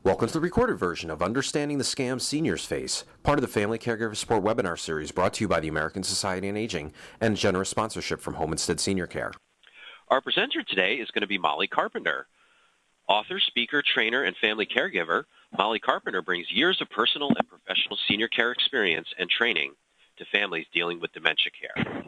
Welcome to the recorded version of Understanding the Scams Seniors Face, part of the Family Caregiver Support webinar series brought to you by the American Society on Aging and generous sponsorship from Home Instead Senior Care. Our presenter today is going to be Molly Carpenter. Author, speaker, trainer, and family caregiver, Molly Carpenter brings years of personal and professional senior care experience and training to families dealing with dementia care.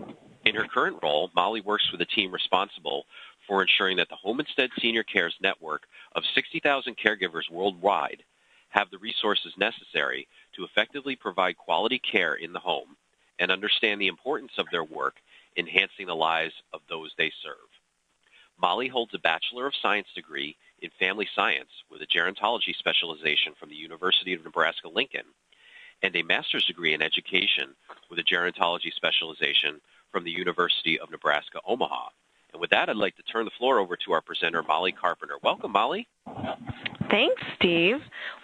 In her current role, Molly works with a team responsible for ensuring that the Home Instead Senior Care's network of 60,000 caregivers worldwide have the resources necessary to effectively provide quality care in the home and understand the importance of their work enhancing the lives of those they serve. Molly holds a Bachelor of Science degree in Family Science with a gerontology specialization from the University of Nebraska-Lincoln and a master's degree in education with a gerontology specialization from the University of Nebraska-Omaha. And with that, I'd like to turn the floor over to our presenter, Molly Carpenter. Welcome, Molly. Thanks, Steve.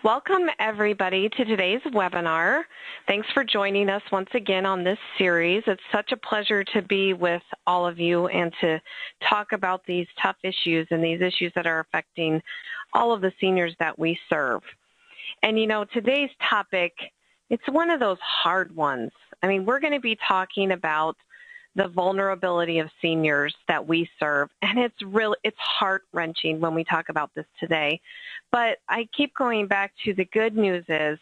Welcome, everybody, to today's webinar. Thanks for joining us once again on this series. It's such a pleasure to be with all of you and to talk about these tough issues and these issues that are affecting all of the seniors that we serve. And, you know, today's topic, it's one of those hard ones. I mean, we're going to be talking about the vulnerability of seniors that we serve. And it's heart-wrenching when we talk about this today. But I keep going back to the good news is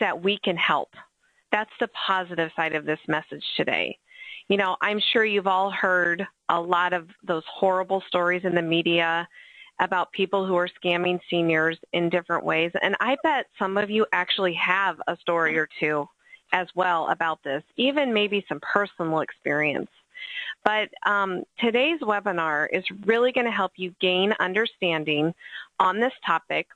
that we can help. That's the positive side of this message today. You know, I'm sure you've all heard a lot of those horrible stories in the media about people who are scamming seniors in different ways. And I bet some of you actually have a story or two as well about this, even maybe some personal experience. But today's webinar is really going to help you gain understanding on this topic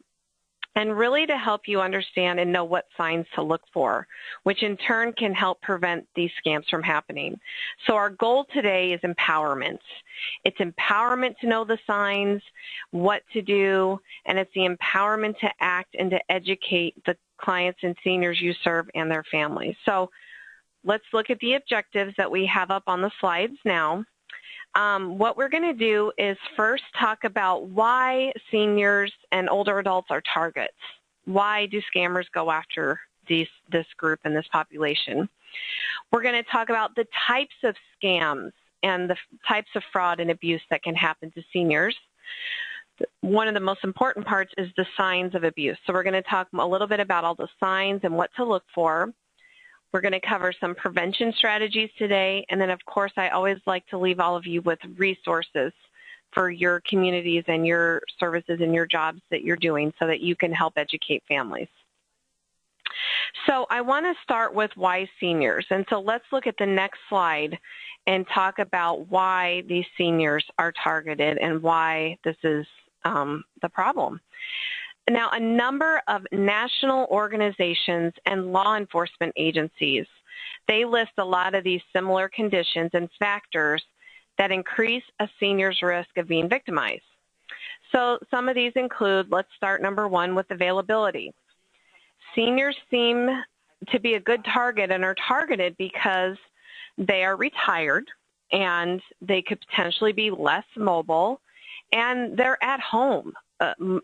and really to help you understand and know what signs to look for, which in turn can help prevent these scams from happening. So our goal today is empowerment. It's empowerment to know the signs, what to do, and it's the empowerment to act and to educate the clients and seniors you serve and their families. So let's look at the objectives that we have up on the slides now. What we're going to do is first talk about why seniors and older adults are targets. Why do scammers go after this group and this population? We're going to talk about the types of scams and the types of fraud and abuse that can happen to seniors. One of the most important parts is the signs of abuse. So we're going to talk a little bit about all the signs and what to look for. We're going to cover some prevention strategies today. And then, of course, I always like to leave all of you with resources for your communities and your services and your jobs that you're doing so that you can help educate families. So I want to start with why seniors. And so let's look at the next slide and talk about why these seniors are targeted and why this is the problem. Now, a number of national organizations and law enforcement agencies, they list a lot of these similar conditions and factors that increase a senior's risk of being victimized. So some of these include, let's start number one with availability. Seniors seem to be a good target and are targeted because they are retired and they could potentially be less mobile and they're at home.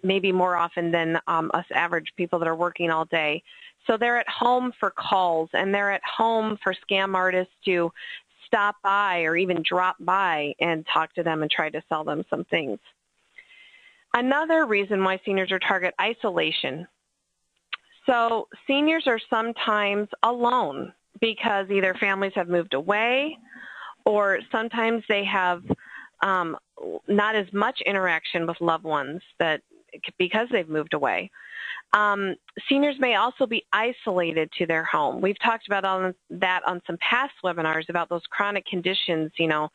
Maybe more often than us average people that are working all day. So they're at home for calls and they're at home for scam artists to stop by or even drop by and talk to them and try to sell them some things. Another reason why seniors are target isolation. So seniors are sometimes alone because either families have moved away or sometimes they have not as much interaction with loved ones because they've moved away. Seniors may also be isolated to their home. We've talked about that on some past webinars about those chronic conditions, you know,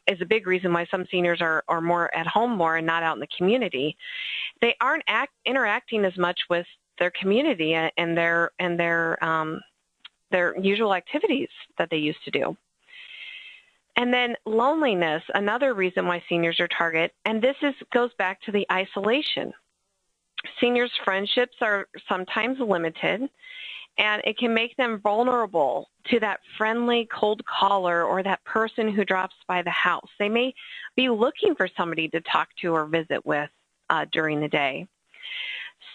is a big reason why some seniors are more at home more and not out in the community. They aren't interacting as much with their community and their usual activities that they used to do. And then loneliness, another reason why seniors are target, and this goes back to the isolation. Seniors' friendships are sometimes limited, and it can make them vulnerable to that friendly cold caller or that person who drops by the house. They may be looking for somebody to talk to or visit with during the day.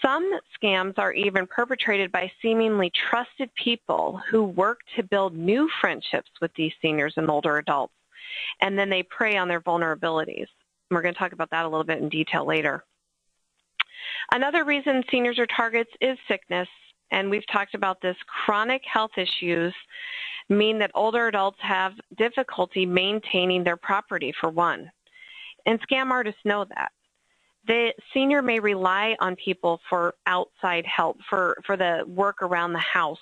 Some scams are even perpetrated by seemingly trusted people who work to build new friendships with these seniors and older adults, and then they prey on their vulnerabilities. We're going to talk about that a little bit in detail later. Another reason seniors are targets is sickness, and we've talked about this. Chronic health issues mean that older adults have difficulty maintaining their property, for one, and scam artists know that. The senior may rely on people for outside help, for the work around the house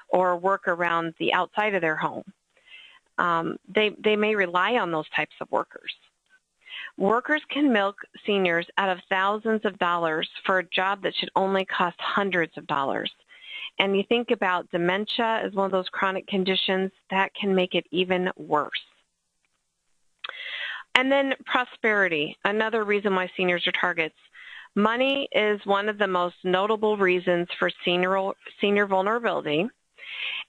or work around the outside of their home. They may rely on those types of workers. Workers can milk seniors out of thousands of dollars for a job that should only cost hundreds of dollars. And you think about dementia as one of those chronic conditions, that can make it even worse. And then prosperity, another reason why seniors are targets. Money is one of the most notable reasons for senior vulnerability,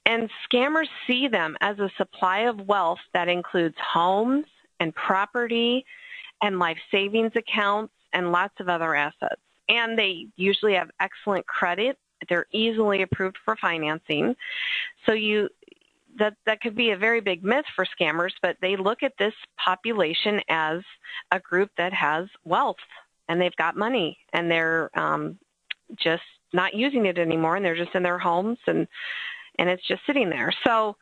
and scammers see them as a supply of wealth that includes homes and property and life savings accounts and lots of other assets. And they usually have excellent credit. They're easily approved for financing. So that could be a very big myth for scammers, but they look at this population as a group that has wealth, and they've got money, and they're just not using it anymore, and they're just in their homes, and it's just sitting there. So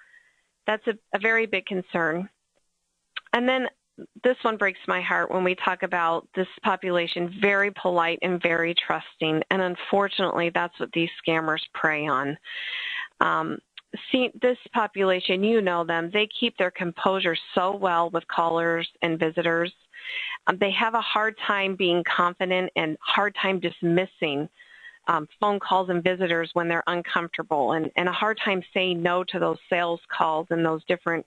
that's a very big concern. And then this one breaks my heart when we talk about this population, very polite and very trusting, and unfortunately, that's what these scammers prey on. See, this population, you know them, they keep their composure so well with callers and visitors. They have a hard time being confident and hard time dismissing phone calls and visitors when they're uncomfortable, and a hard time saying no to those sales calls and those different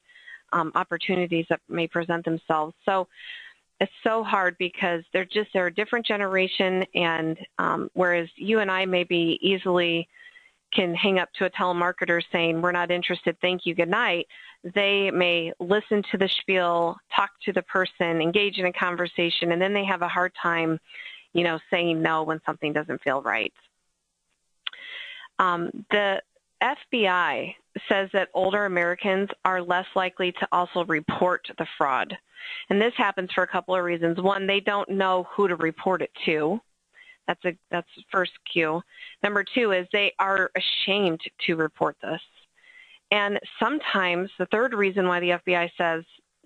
opportunities that may present themselves. So it's so hard because they're a different generation, and whereas you and I maybe easily can hang up to a telemarketer saying, we're not interested, thank you, good night, they may listen to the spiel, talk to the person, engage in a conversation, and then they have a hard time, saying no when something doesn't feel right. The FBI says that older Americans are less likely to also report the fraud. And this happens for a couple of reasons. One, they don't know who to report it to. That's first cue. Number two is they are ashamed to report this. And sometimes the third reason why the FBI says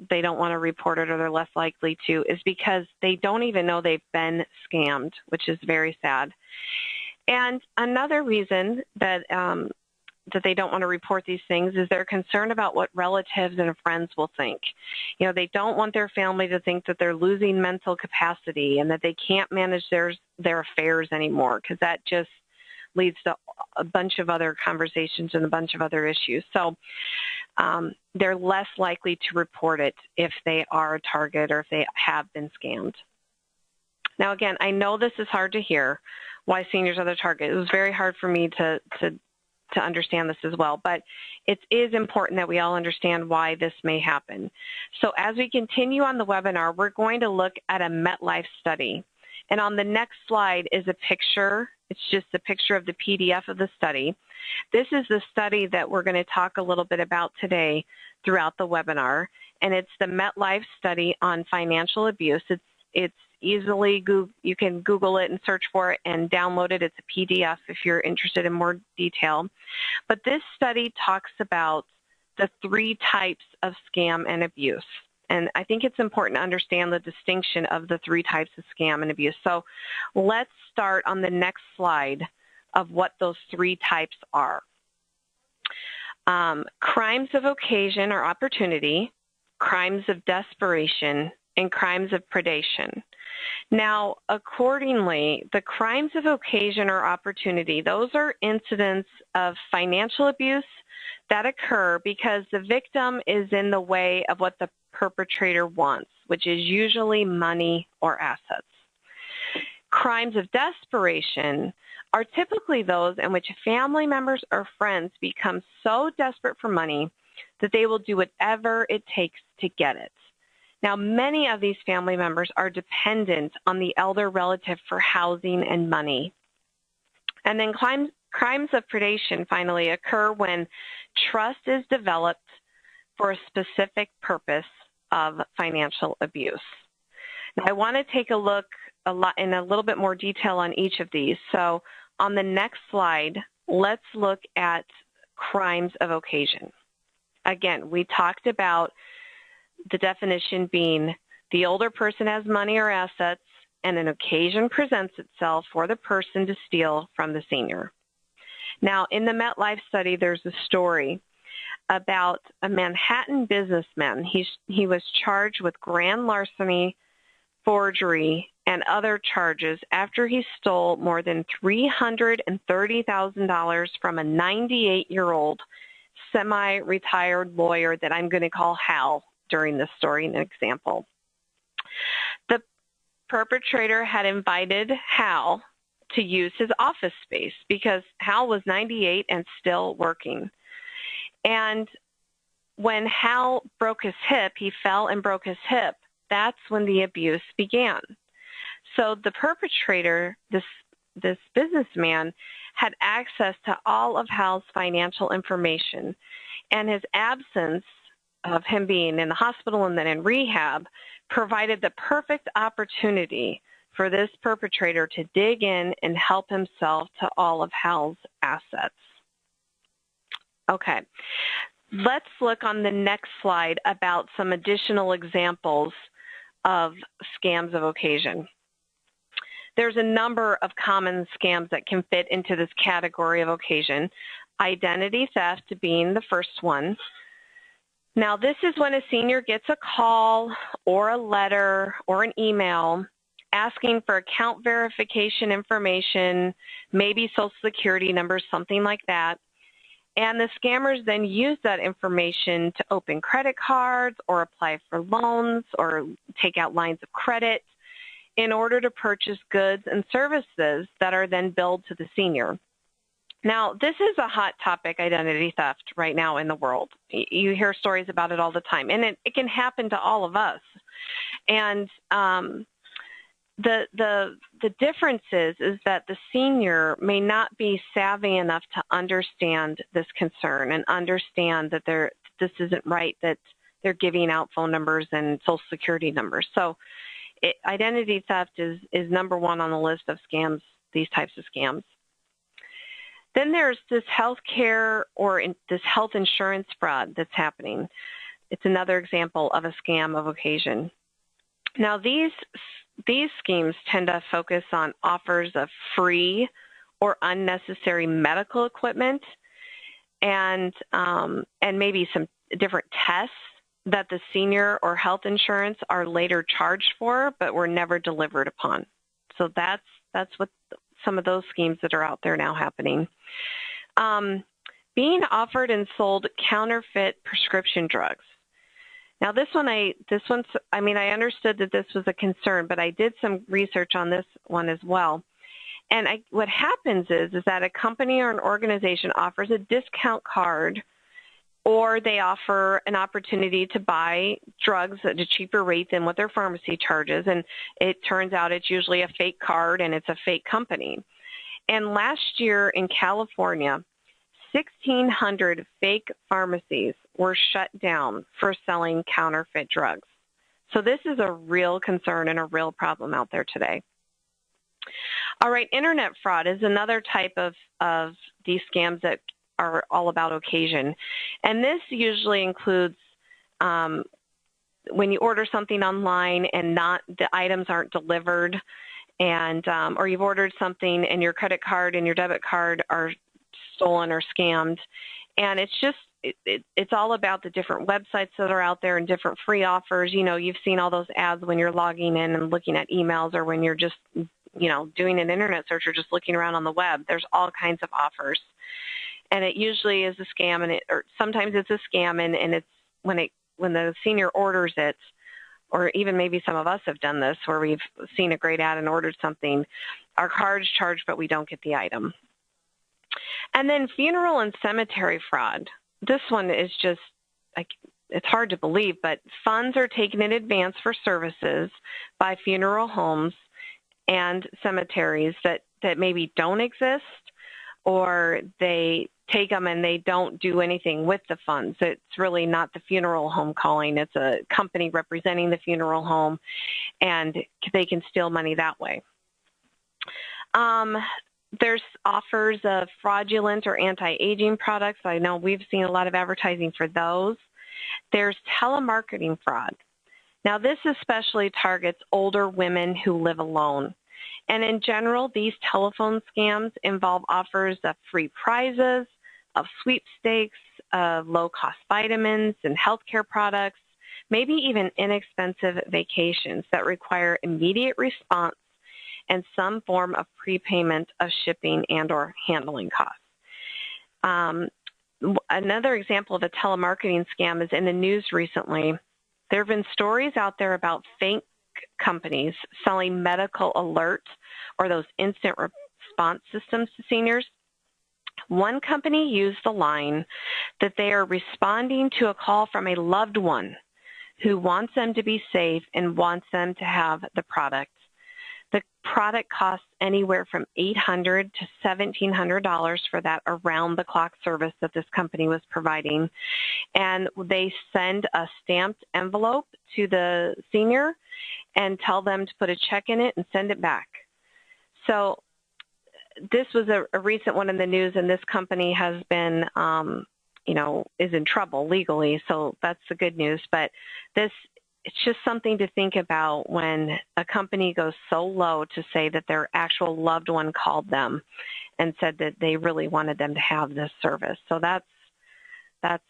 they don't want to report it or they're less likely to is because they don't even know they've been scammed, which is very sad. And another reason that they don't want to report these things is they're concerned about what relatives and friends will think. They don't want their family to think that they're losing mental capacity and that they can't manage their affairs anymore, because that just leads to a bunch of other conversations and a bunch of other issues. So they're less likely to report it if they are a target or if they have been scammed. Now, again, I know this is hard to hear, why seniors are the target. It was very hard for me to understand this as well, but it is important that we all understand why this may happen. So as we continue on the webinar, we're going to look at a METLIFE study. And on the next slide is a picture. It's just a picture of the PDF of the study. This is the study that we're going to talk a little bit about today throughout the webinar, and it's the METLIFE study on financial abuse. It's easily, you can Google it and search for it and download it. It's a PDF if you're interested in more detail. But this study talks about the 3 types of scam and abuse. And I think it's important to understand the distinction of the 3 types of scam and abuse. So let's start on the next slide of what those 3 types are. Crimes of occasion or opportunity, crimes of desperation, and crimes of predation. Now, accordingly, the crimes of occasion or opportunity, those are incidents of financial abuse that occur because the victim is in the way of what the perpetrator wants, which is usually money or assets. Crimes of desperation are typically those in which family members or friends become so desperate for money that they will do whatever it takes to get it. Now, many of these family members are dependent on the elder relative for housing and money. And then crimes of predation finally occur when trust is developed for a specific purpose of financial abuse. Now, I want to take a look in a little bit more detail on each of these. So on the next slide, let's look at crimes of occasion. Again, we talked about the definition being the older person has money or assets and an occasion presents itself for the person to steal from the senior. Now, in the METLIFE study, there's a story about a Manhattan businessman. He was charged with grand larceny, forgery, and other charges after he stole more than $330,000 from a 98-year-old semi-retired lawyer that I'm going to call Hal during this story, an example. The perpetrator had invited Hal to use his office space because Hal was 98 and still working. And when Hal broke his hip, he fell and broke his hip. That's when the abuse began. So the perpetrator, this businessman, had access to all of Hal's financial information, and his absence of him being in the hospital and then in rehab provided the perfect opportunity for this perpetrator to dig in and help himself to all of Hal's assets. Okay, let's look on the next slide about some additional examples of scams of occasion. There's a number of common scams that can fit into this category of occasion, identity theft being the first one. Now, this is when a senior gets a call or a letter or an email asking for account verification information, maybe Social Security numbers, something like that. And the scammers then use that information to open credit cards or apply for loans or take out lines of credit in order to purchase goods and services that are then billed to the senior. Now, this is a hot topic, identity theft, right now in the world. You hear stories about it all the time, and it can happen to all of us. And the difference is that the senior may not be savvy enough to understand this concern and understand that this isn't right, that they're giving out phone numbers and Social Security numbers. So identity theft is number one on the list of scams, these types of scams. Then there's this healthcare or this health insurance fraud that's happening. It's another example of a scam of occasion. Now, these schemes tend to focus on offers of free or unnecessary medical equipment and maybe some different tests that the senior or health insurance are later charged for, but were never delivered upon. So that's what some of those schemes that are out there now happening. Being offered and sold counterfeit prescription drugs. Now I understood that this was a concern, but I did some research on this one as well. And what happens is that a company or an organization offers a discount card, or they offer an opportunity to buy drugs at a cheaper rate than what their pharmacy charges. And it turns out it's usually a fake card and it's a fake company. And last year in California, 1,600 fake pharmacies were shut down for selling counterfeit drugs. So this is a real concern and a real problem out there today. All right, internet fraud is another type of these scams that are all about occasion. And this usually includes when you order something online and the items aren't delivered, and or you've ordered something and your credit card and your debit card are stolen or scammed. And it's just, it's all about the different websites that are out there and different free offers. You know, you've seen all those ads when you're logging in and looking at emails, or when you're just, doing an internet search or just looking around on the web. There's all kinds of offers. And it usually is a scam, or sometimes it's a scam, and it's when the senior orders it, or even maybe some of us have done this, where we've seen a great ad and ordered something, our card's charged, but we don't get the item. And then funeral and cemetery fraud. This one is just, it's hard to believe, but funds are taken in advance for services by funeral homes and cemeteries that maybe don't exist, or they take them and they don't do anything with the funds. It's really not the funeral home calling. It's a company representing the funeral home, and they can steal money that way. There's offers of fraudulent or anti-aging products. I know we've seen a lot of advertising for those. There's telemarketing fraud. Now, this especially targets older women who live alone. And in general, these telephone scams involve offers of free prizes, of sweepstakes, of low-cost vitamins and healthcare products, maybe even inexpensive vacations that require immediate response and some form of prepayment of shipping and or handling costs. Another example of a telemarketing scam is in the news recently. There have been stories out there about fake companies selling medical alert or those instant response systems to seniors. One company used the line that they are responding to a call from a loved one who wants them to be safe and wants them to have the product. The product costs anywhere from $800 to $1,700 for that around-the-clock service that this company was providing. And they send a stamped envelope to the senior and tell them to put a check in it and send it back. So this was a recent one in the news, and this company has been, is in trouble legally, so that's the good news. But it's just something to think about when a company goes so low to say that their actual loved one called them and said that they really wanted them to have this service. So that's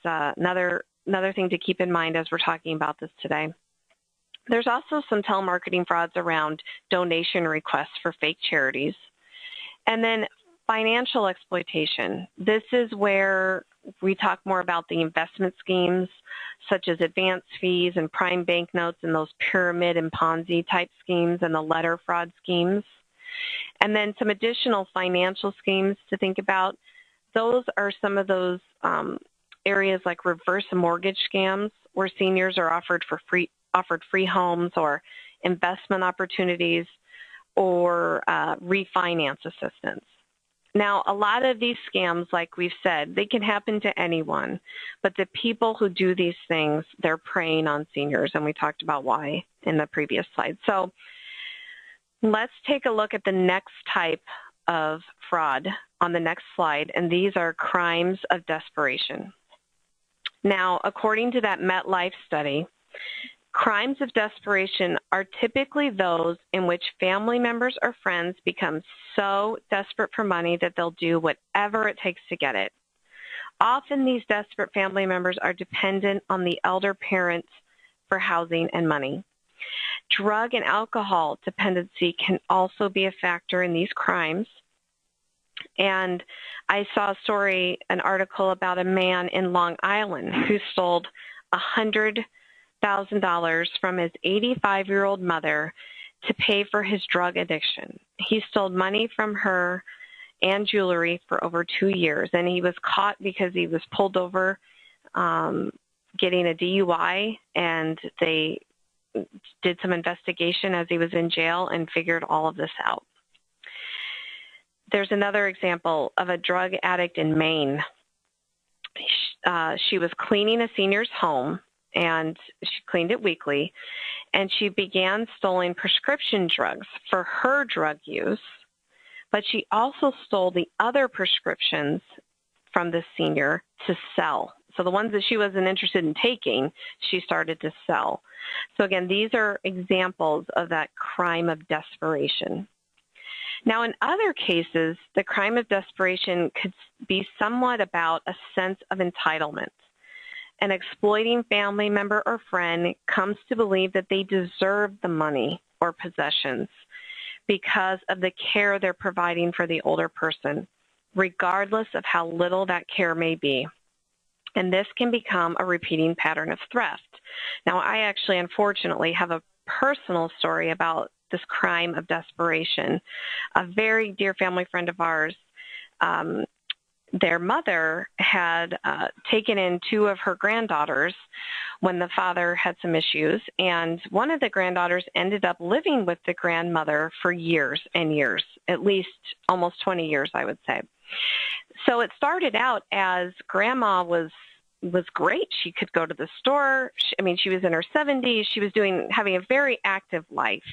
another thing to keep in mind as we're talking about this today. There's also some telemarketing frauds around donation requests for fake charities. And then financial exploitation. This is where we talk more about the investment schemes, such as advance fees and prime banknotes and those pyramid and Ponzi type schemes and the letter fraud schemes. And then some additional financial schemes to think about. Those are some of those areas like reverse mortgage scams, where seniors are offered free homes or investment opportunities or refinance assistance. Now, a lot of these scams, like we've said, they can happen to anyone, but the people who do these things, they're preying on seniors, and we talked about why in the previous slide. So let's take a look at the next type of fraud on the next slide, and these are crimes of desperation. Now, according to that MetLife study, crimes of desperation are typically those in which family members or friends become so desperate for money that they'll do whatever it takes to get it. Often these desperate family members are dependent on the elder parent for housing and money. Drug and alcohol dependency can also be a factor in these crimes. And I saw a story, an article about a man in Long Island who stole $100,000 from his 85-year-old mother to pay for his drug addiction. He stole money from her and jewelry for over 2 years, and he was caught because he was pulled over getting a DUI, and they did some investigation as he was in jail and figured all of this out. There's another example of a drug addict in Maine. She was cleaning a senior's home, and she cleaned it weekly, and she began stealing prescription drugs for her drug use, but she also stole the other prescriptions from the senior to sell. So the ones that she wasn't interested in taking, she started to sell. So again, these are examples of that crime of desperation. Now, in other cases, the crime of desperation could be somewhat about a sense of entitlement. An exploiting family member or friend comes to believe that they deserve the money or possessions because of the care they're providing for the older person, regardless of how little that care may be. And this can become a repeating pattern of theft. Now, I actually, unfortunately, have a personal story about this crime of desperation. A very dear family friend of ours, their mother had taken in 2 of her granddaughters when the father had some issues, and one of the granddaughters ended up living with the grandmother for years and years, at least almost 20 years, I would say. So it started out as Grandma was great. She could go to the store. She was in her 70s. She was having a very active life.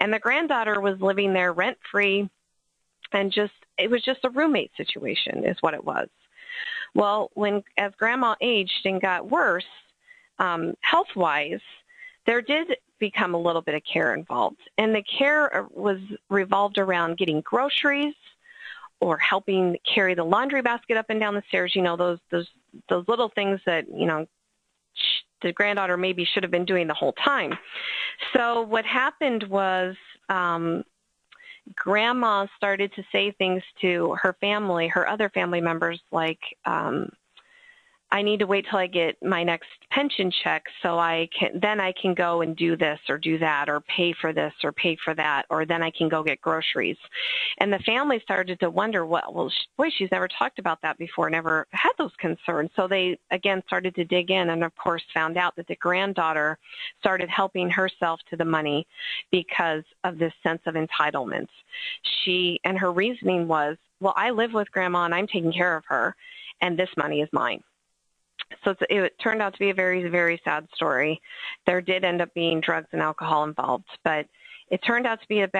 And the granddaughter was living there rent-free, and it was just a roommate situation is what it was. Well, as Grandma aged and got worse, health-wise, there did become a little bit of care involved. And the care was revolved around getting groceries or helping carry the laundry basket up and down the stairs, those little things that, the granddaughter maybe should have been doing the whole time. So what happened was Grandma started to say things to her other family members, like, I need to wait till I get my next pension check so I can go and do this or do that or pay for this or pay for that, or then I can go get groceries. And the family started to wonder, she's never talked about that before, never had those concerns. So they, again, started to dig in and, of course, found out that the granddaughter started helping herself to the money because of this sense of entitlement. And her reasoning was, I live with Grandma and I'm taking care of her, and this money is mine. So it turned out to be a very, very sad story. There did end up being drugs and alcohol involved, but it turned out to be a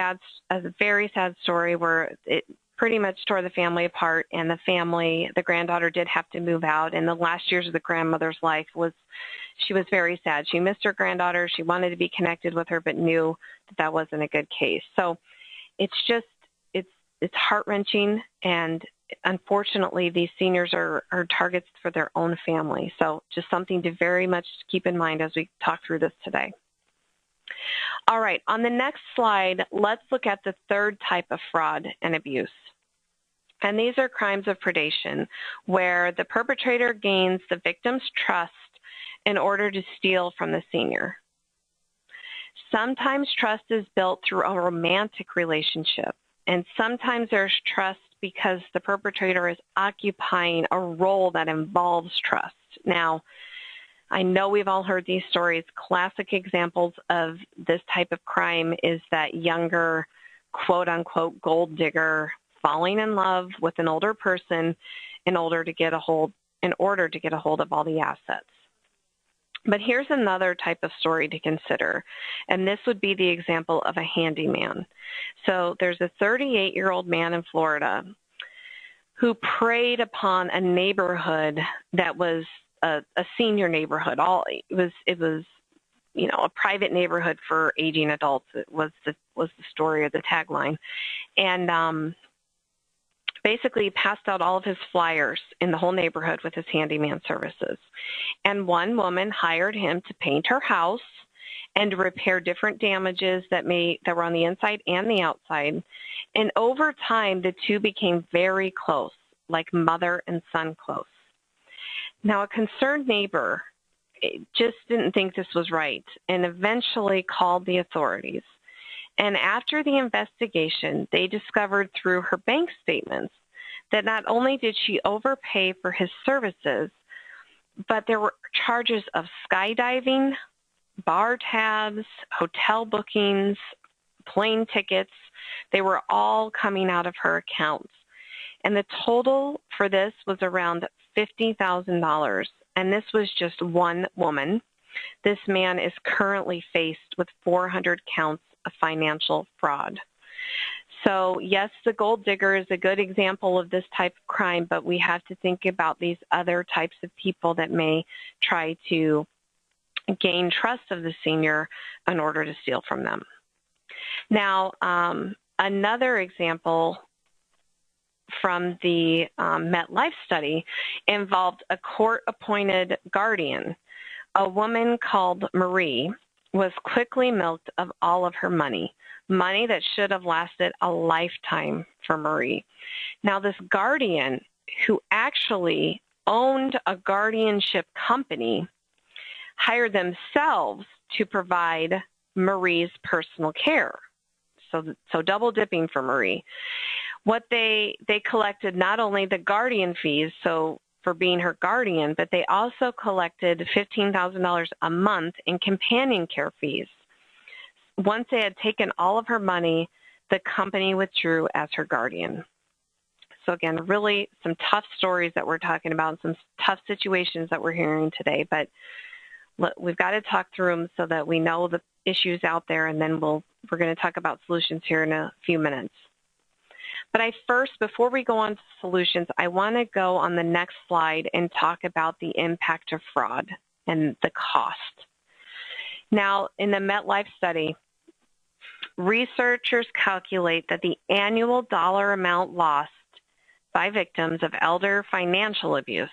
very sad story where it pretty much tore the family apart, and the granddaughter did have to move out, and the last years of the grandmother's life she was very sad. She missed her granddaughter. She wanted to be connected with her, but knew that wasn't a good case. So it's heart-wrenching, and unfortunately, these seniors are targets for their own family. So just something to very much keep in mind as we talk through this today. All right, on the next slide, let's look at the third type of fraud and abuse. And these are crimes of predation, where the perpetrator gains the victim's trust in order to steal from the senior. Sometimes trust is built through a romantic relationship, and sometimes there's trust because the perpetrator is occupying a role that involves trust. Now, I know we've all heard these stories. Classic examples of this type of crime is that younger, quote-unquote, gold digger falling in love with an older person in order to get a hold of all the assets. But here's another type of story to consider, and this would be the example of a handyman. So there's a 38-year-old man in Florida who preyed upon a neighborhood that was a senior neighborhood. It was a private neighborhood for aging adults. It was the story or the tagline, and basically passed out all of his flyers in the whole neighborhood with his handyman services. And one woman hired him to paint her house and to repair different damages that were on the inside and the outside. And over time, the two became very close, like mother and son close. Now, a concerned neighbor just didn't think this was right and eventually called the authorities. And after the investigation, they discovered through her bank statements that not only did she overpay for his services, but there were charges of skydiving, bar tabs, hotel bookings, plane tickets. They were all coming out of her accounts. And the total for this was around $50,000. And this was just one woman. This man is currently faced with 400 counts of financial fraud. So yes, the gold digger is a good example of this type of crime, but we have to think about these other types of people that may try to gain trust of the senior in order to steal from them. Now, another example from the METLIFE study involved a court-appointed guardian. A woman called Marie was quickly milked of all of her money that should have lasted a lifetime for Marie. Now, this guardian, who actually owned a guardianship company, hired themselves to provide Marie's personal care. So double dipping for Marie. What they collected not only the guardian fees, so for being her guardian, but they also collected $15,000 a month in companion care fees. Once they had taken all of her money, the company withdrew as her guardian. So again, really some tough stories that we're talking about, some tough situations that we're hearing today, but we've got to talk through them so that we know the issues out there, and then we're going to talk about solutions here in a few minutes. But before we go on to solutions, I want to go on the next slide and talk about the impact of fraud and the cost. Now, in the MetLife study, researchers calculate that the annual dollar amount lost by victims of elder financial abuse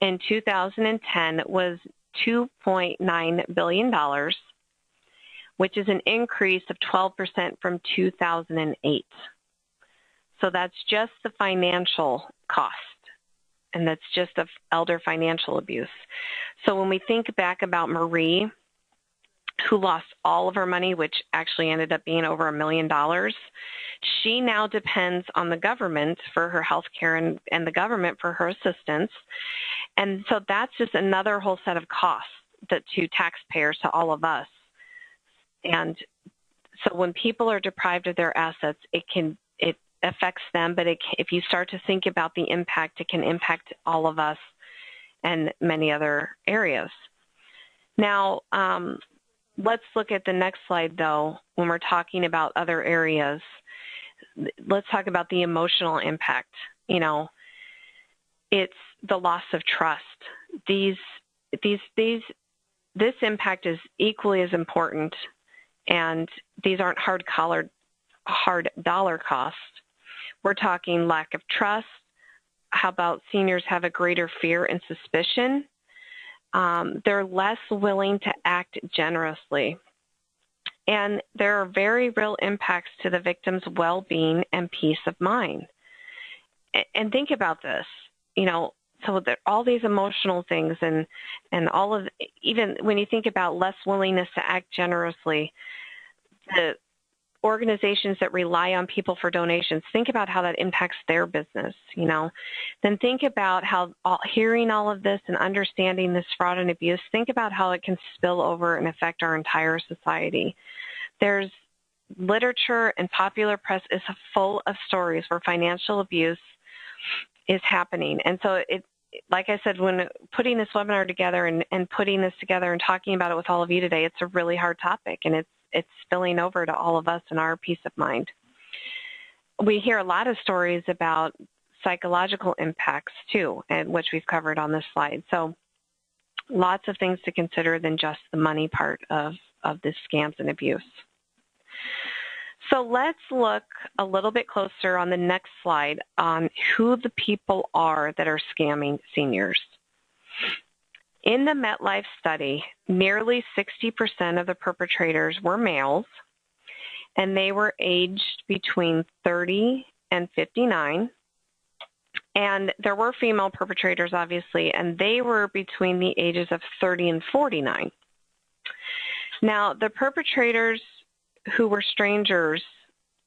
in 2010 was $2.9 billion, which is an increase of 12% from 2008. So that's just the financial cost, and that's just of elder financial abuse. So when we think back about Marie, who lost all of her money, which actually ended up being over $1 million, she now depends on the government for her health care and the government for her assistance. And so that's just another whole set of costs to taxpayers, to all of us. And so when people are deprived of their assets, it affects them, but if you start to think about the impact, it can impact all of us and many other areas. Now, let's look at the next slide, though. When we're talking about other areas, let's talk about the emotional impact. You know, it's the loss of trust. This impact is equally as important, and these aren't hard dollar costs. We're talking lack of trust. How about seniors have a greater fear and suspicion? They're less willing to act generously. And there are very real impacts to the victim's well-being and peace of mind. And think about this, you know, so that all these emotional things and all of, even when you think about less willingness to act generously, the organizations that rely on people for donations, think about how that impacts their business, you know. Then think about how hearing all of this and understanding this fraud and abuse, think about how it can spill over and affect our entire society. There's literature and popular press is full of stories where financial abuse is happening. And so like I said, when putting this webinar together and putting this together and talking about it with all of you today, it's a really hard topic, and it's spilling over to all of us and our peace of mind. We hear a lot of stories about psychological impacts too, and which we've covered on this slide. So lots of things to consider than just the money part of this scams and abuse. So let's look a little bit closer on the next slide on who the people are that are scamming seniors. In the MetLife study, nearly 60% of the perpetrators were males, and they were aged between 30 and 59. And there were female perpetrators, obviously, and they were between the ages of 30 and 49. Now, the perpetrators who were strangers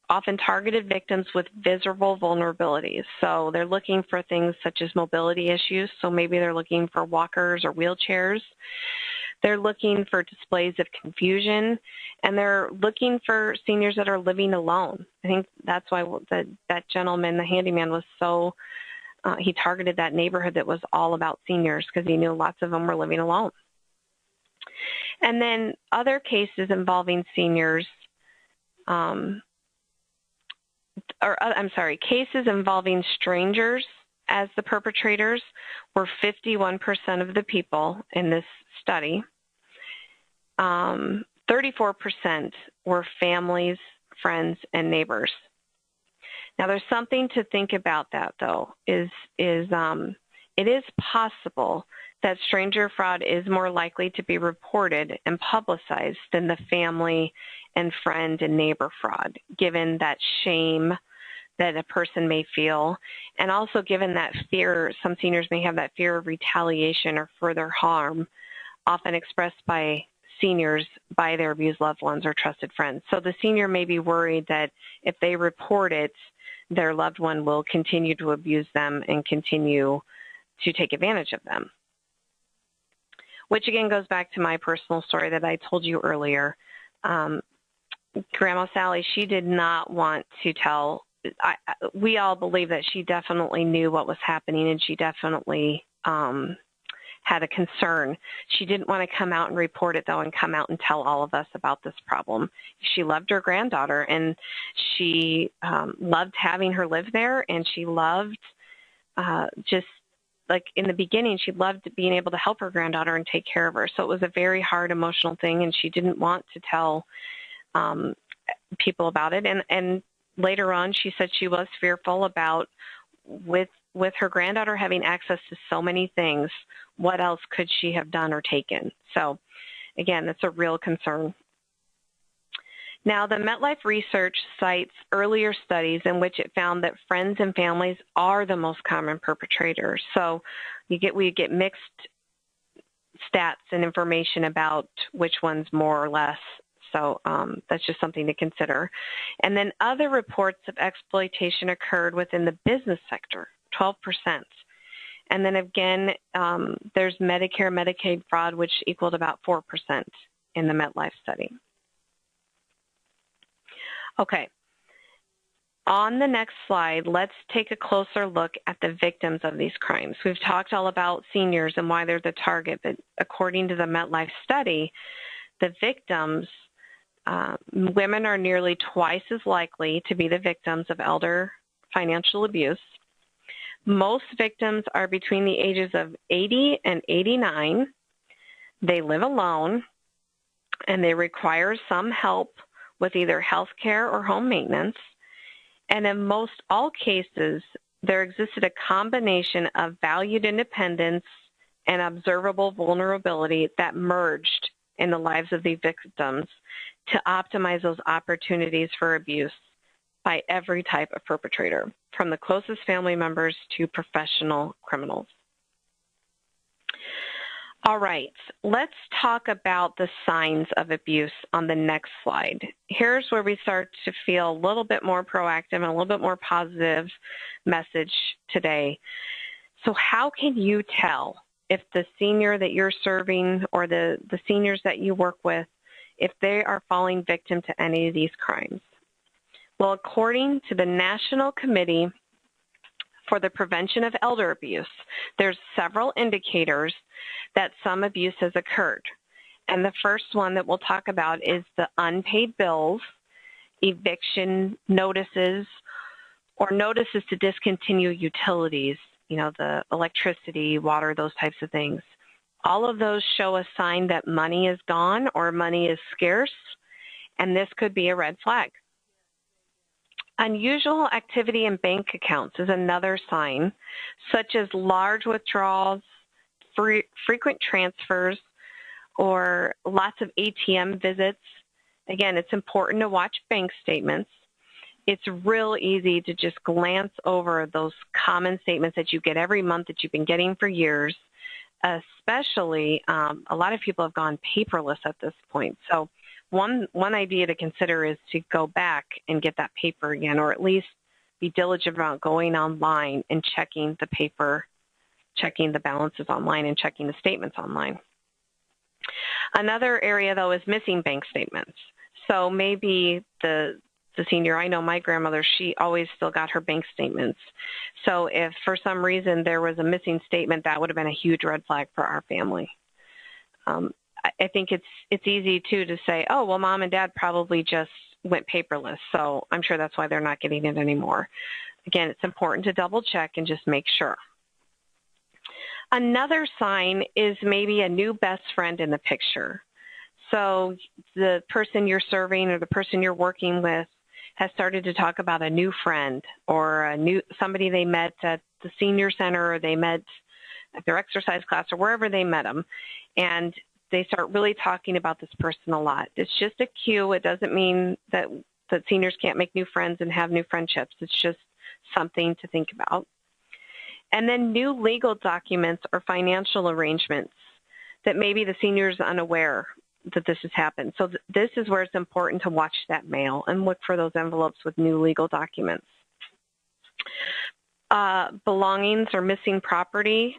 often targeted victims with visible vulnerabilities. So they're looking for things such as mobility issues. So maybe they're looking for walkers or wheelchairs. They're looking for displays of confusion, and they're looking for seniors that are living alone. I think that's why that gentleman, the handyman, was so, he targeted that neighborhood that was all about seniors because he knew lots of them were living alone. And then other cases involving seniors, cases involving strangers as the perpetrators were 51% of the people in this study. 34% were families, friends, and neighbors. Now, there's something to think about that, though, it is possible that stranger fraud is more likely to be reported and publicized than the family and friend and neighbor fraud, given that shame that a person may feel, and also given that fear, some seniors may have that fear of retaliation or further harm, often expressed by seniors by their abused loved ones or trusted friends. So the senior may be worried that if they report it, their loved one will continue to abuse them and continue to take advantage of them. Which again goes back to my personal story that I told you earlier. Grandma Sally, she did not want to tell we all believe that she definitely knew what was happening, and she definitely had a concern. She didn't want to come out and report it, though, and come out and tell all of us about this problem. She loved her granddaughter, and she loved having her live there, and she loved just, like in the beginning, she loved being able to help her granddaughter and take care of her. So it was a very hard emotional thing, and she didn't want to tell people about it. And later on, she said she was fearful about with her granddaughter having access to so many things, what else could she have done or taken? So again, that's a real concern. Now, the MetLife research cites earlier studies in which it found that friends and families are the most common perpetrators. So we get mixed stats and information about which one's more or less. So that's just something to consider. And then other reports of exploitation occurred within the business sector, 12%. And then again, there's Medicare, Medicaid fraud, which equaled about 4% in the MetLife study. Okay. On the next slide, let's take a closer look at the victims of these crimes. We've talked all about seniors and why they're the target, but according to the MetLife study, the victims, women are nearly twice as likely to be the victims of elder financial abuse. Most victims are between the ages of 80 and 89. They live alone, and they require some help with either health care or home maintenance. And in most all cases, there existed a combination of valued independence and observable vulnerability that merged in the lives of these victims to optimize those opportunities for abuse by every type of perpetrator, from the closest family members to professional criminals. All right, let's talk about the signs of abuse on the next slide. Here's where we start to feel a little bit more proactive and a little bit more positive message today. So how can you tell if the senior that you're serving or the seniors that you work with, if they are falling victim to any of these crimes? Well, according to the National Committee for the Prevention of Elder Abuse, there's several indicators that some abuse has occurred. And the first one that we'll talk about is the unpaid bills, eviction notices, or notices to discontinue utilities, you know, the electricity, water, those types of things. All of those show a sign that money is gone or money is scarce, and this could be a red flag. Unusual activity in bank accounts is another sign, such as large withdrawals, frequent transfers, or lots of ATM visits. Again, it's important to watch bank statements. It's real easy to just glance over those common statements that you get every month that you've been getting for years, especially a lot of people have gone paperless at this point. So one idea to consider is to go back and get that paper again, or at least be diligent about going online and checking the paper, checking the balances online, and checking the statements online. Another area, though, is missing bank statements. So maybe the senior, I know my grandmother, she always still got her bank statements. So if for some reason there was a missing statement, that would have been a huge red flag for our family. I think it's easy, too, to say, oh, well, mom and dad probably just went paperless, so I'm sure that's why they're not getting it anymore. Again, it's important to double check and just make sure. Another sign is maybe a new best friend in the picture. So the person you're serving or the person you're working with has started to talk about a new friend or somebody they met at the senior center, or they met at their exercise class, or wherever they met them, and they start really talking about this person a lot. It's just a cue. It doesn't mean that seniors can't make new friends and have new friendships. It's just something to think about. And then new legal documents or financial arrangements that maybe the senior is unaware that this has happened. So this is where it's important to watch that mail and look for those envelopes with new legal documents. Belongings or missing property.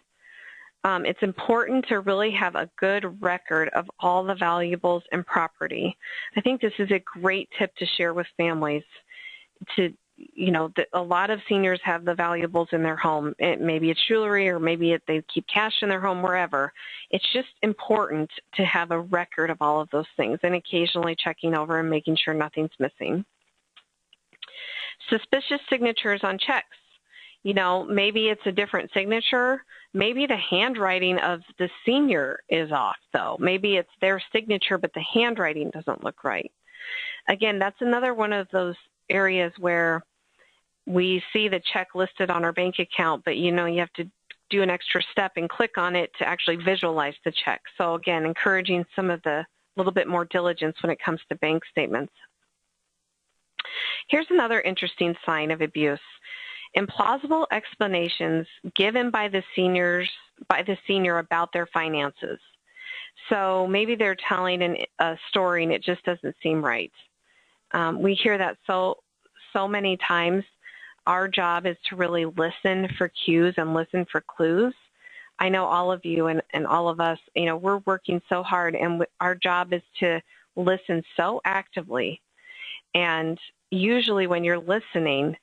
It's important to really have a good record of all the valuables and property. I think this is a great tip to share with families to a lot of seniors have the valuables in their home. Maybe it's jewelry, or maybe they keep cash in their home, wherever. It's just important to have a record of all of those things and occasionally checking over and making sure nothing's missing. Suspicious signatures on checks. Maybe it's a different signature. Maybe the handwriting of the senior is off, though. Maybe it's their signature, but the handwriting doesn't look right. Again, that's another one of those areas where we see the check listed on our bank account, but you have to do an extra step and click on it to actually visualize the check. So again, encouraging some of the little bit more diligence when it comes to bank statements. Here's another interesting sign of abuse. Implausible explanations given by the senior about their finances. So maybe they're telling a story and it just doesn't seem right. We hear that so many times. Our job is to really listen for cues and listen for clues. I know all of you and all of us, we're working so hard, and our job is to listen so actively. And usually when you're listening,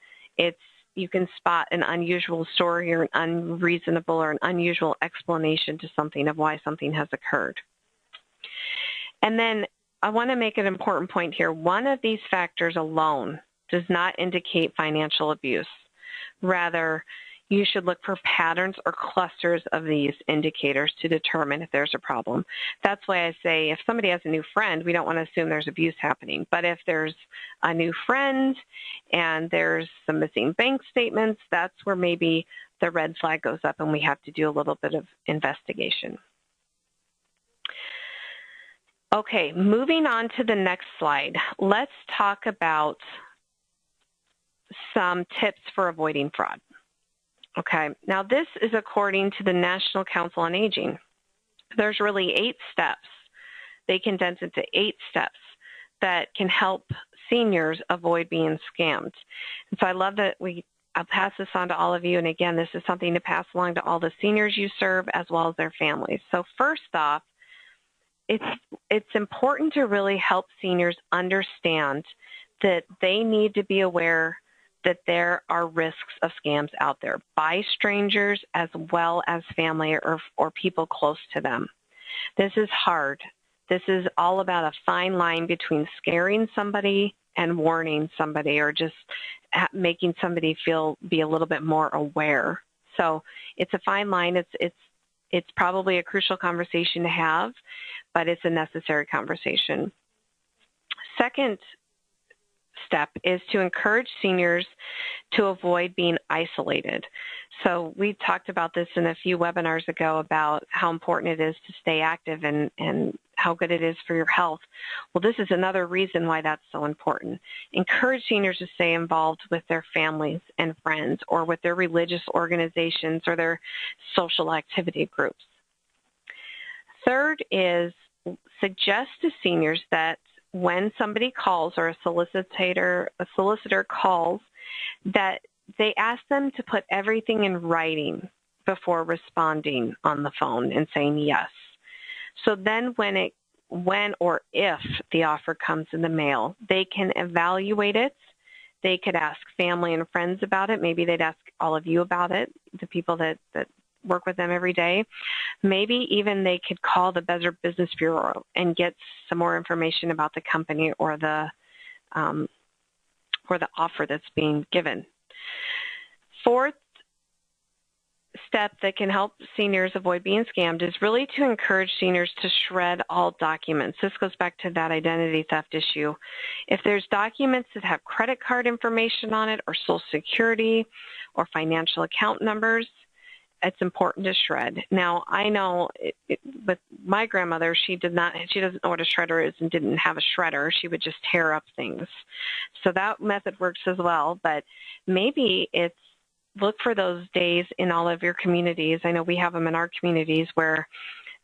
you can spot an unusual story or an unreasonable or an unusual explanation to something of why something has occurred. And then I want to make an important point here. One of these factors alone does not indicate financial abuse. Rather, you should look for patterns or clusters of these indicators to determine if there's a problem. That's why I say if somebody has a new friend, we don't want to assume there's abuse happening. But if there's a new friend and there's some missing bank statements, that's where maybe the red flag goes up and we have to do a little bit of investigation. Okay, moving on to the next slide. Let's talk about some tips for avoiding fraud. Okay, now this is according to the National Council on Aging. There's really 8 steps. They condense it to 8 steps that can help seniors avoid being scammed. And so I love that I'll pass this on to all of you. And again, this is something to pass along to all the seniors you serve as well as their families. So first off, it's important to really help seniors understand that they need to be aware that there are risks of scams out there by strangers as well as family or people close to them. This is hard. This is all about a fine line between scaring somebody and warning somebody, or just making somebody be a little bit more aware. So it's a fine line. It's probably a crucial conversation to have, but it's a necessary conversation. Second step is to encourage seniors to avoid being isolated. So we talked about this in a few webinars ago about how important it is to stay active and how good it is for your health. Well, this is another reason why that's so important. Encourage seniors to stay involved with their families and friends, or with their religious organizations or their social activity groups. Third is suggest to seniors that when somebody calls, or a solicitor calls, that they ask them to put everything in writing before responding on the phone and saying yes. So then when or if the offer comes in the mail, they can evaluate it. They could ask family and friends about it. Maybe they'd ask all of you about it, the people that work with them every day. Maybe even they could call the Better Business Bureau and get some more information about the company or the offer that's being given. Fourth step that can help seniors avoid being scammed is really to encourage seniors to shred all documents. This goes back to that identity theft issue. If there's documents that have credit card information on it, or Social Security, or financial account numbers, it's important to shred. Now, I know with my grandmother, she doesn't know what a shredder is and didn't have a shredder. She would just tear up things. So that method works as well, but maybe it's look for those days in all of your communities. I know we have them in our communities where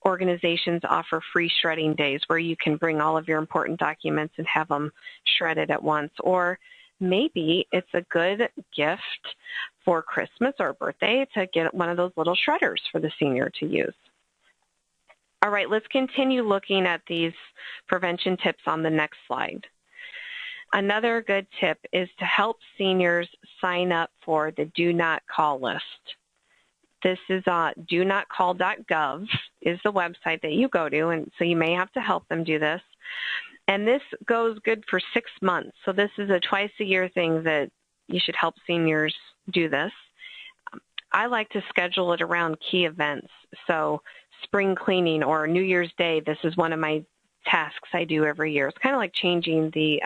organizations offer free shredding days where you can bring all of your important documents and have them shredded at once. Or maybe it's a good gift for Christmas or birthday to get one of those little shredders for the senior to use. All right, let's continue looking at these prevention tips on the next slide. Another good tip is to help seniors sign up for the Do Not Call list. This is donotcall.gov is the website that you go to, and so you may have to help them do this. And this goes good for 6 months. So this is a twice-a-year thing that you should help seniors do this. I like to schedule it around key events. So spring cleaning or New Year's Day, this is one of my tasks I do every year. It's kind of like changing the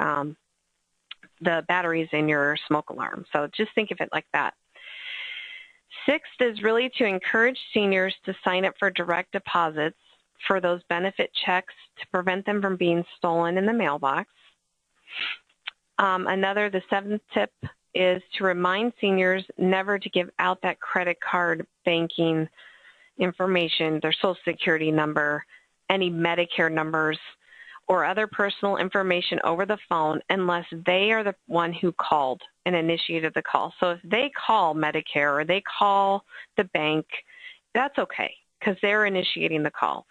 batteries in your smoke alarm. So just think of it like that. Sixth is really to encourage seniors to sign up for direct deposits for those benefit checks to prevent them from being stolen in the mailbox. The seventh tip is to remind seniors never to give out that credit card banking information, their Social Security number, any Medicare numbers, or other personal information over the phone unless they are the one who called and initiated the call. So if they call Medicare or they call the bank, that's okay because they're initiating the call.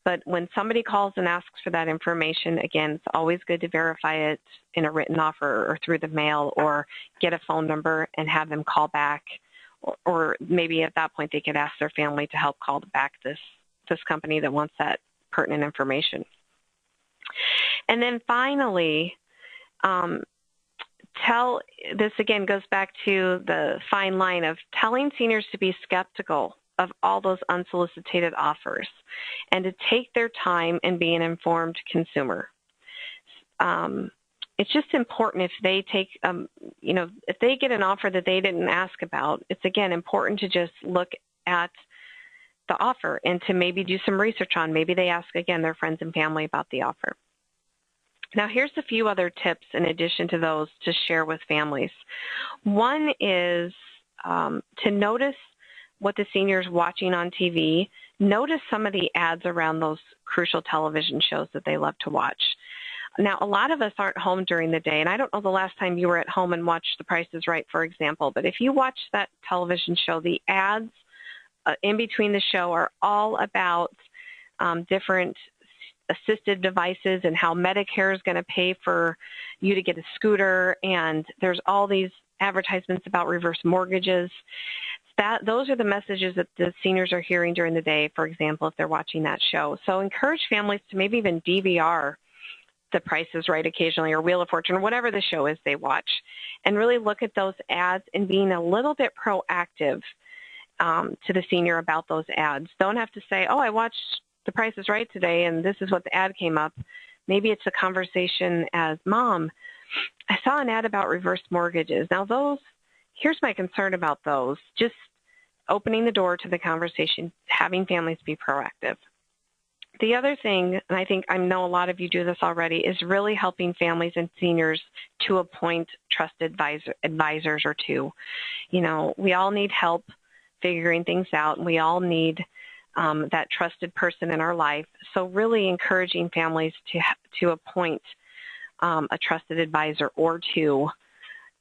But when somebody calls and asks for that information, again, it's always good to verify it in a written offer or through the mail or get a phone number and have them call back. Or maybe at that point they could ask their family to help call back this company that wants that pertinent information. And then finally, this again goes back to the fine line of telling seniors to be skeptical of all those unsolicited offers and to take their time and be an informed consumer. It's just important if they take, if they get an offer that they didn't ask about, it's again important to just look at the offer and to maybe do some research on. Maybe they ask again their friends and family about the offer. Now here's a few other tips in addition to those to share with families. One is to notice what the senior's watching on TV. Notice some of the ads around those crucial television shows that they love to watch. Now, a lot of us aren't home during the day, and I don't know the last time you were at home and watched The Price is Right, for example, but if you watch that television show, the ads in between the show are all about different assisted devices and how Medicare is going to pay for you to get a scooter, and there's all these advertisements about reverse mortgages. Those are the messages that the seniors are hearing during the day, for example, if they're watching that show. So encourage families to maybe even DVR The Price is Right occasionally or Wheel of Fortune or whatever the show is they watch and really look at those ads and being a little bit proactive to the senior about those ads. Don't have to say, oh, I watched The Price is Right today and this is what the ad came up. Maybe it's a conversation as, Mom, I saw an ad about reverse mortgages. Now here's my concern about those. Just opening the door to the conversation, having families be proactive. The other thing, and I know a lot of you do this already, is really helping families and seniors to appoint trusted advisors or two. We all need help figuring things out, and we all need that trusted person in our life. So really encouraging families to appoint a trusted advisor or two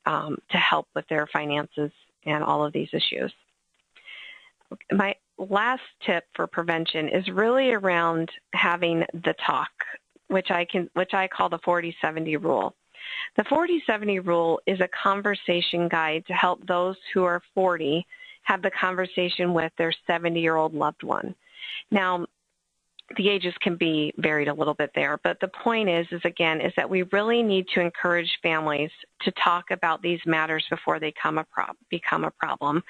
to help with their finances and all of these issues. My last tip for prevention is really around having the talk, which I call the 40-70 rule. The 40-70 rule is a conversation guide to help those who are 40 have the conversation with their 70-year-old loved one. Now, the ages can be varied a little bit there, but the point is that we really need to encourage families to talk about these matters before they become a problem.